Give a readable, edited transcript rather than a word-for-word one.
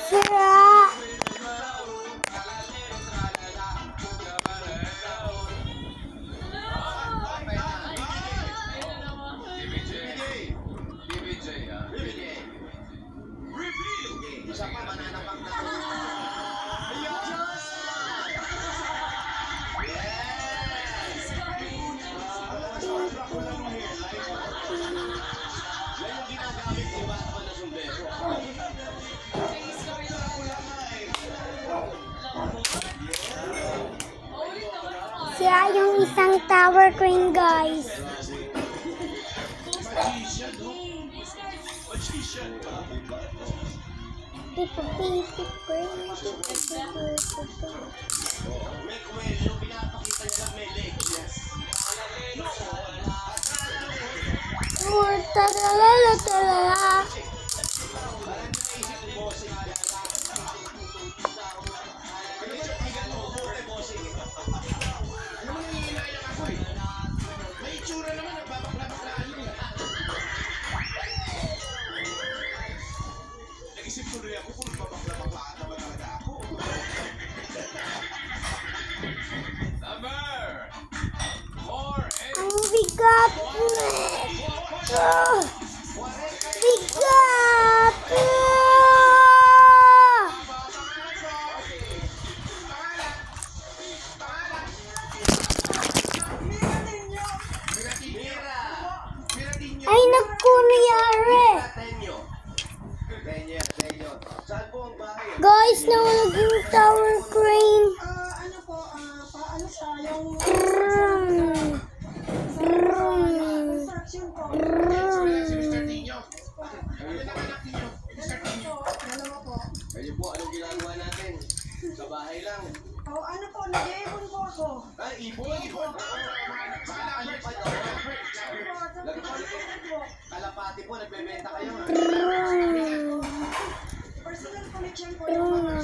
Sira. Sira yung isang tower crane, guys. Talala. Ang bigat. Bigat. Ay, nagkunayari. Guys, nahulog yung tower crane. Ano po, paano siya yung construction po. Dalawa po. Kayo po, anong ginagawa natin? Sa bahay lang. Oh, ano po, nag-iipon po ako. Ay, ibon! Kalapati po, nagbebenta kayo. Personal collection po yung mga.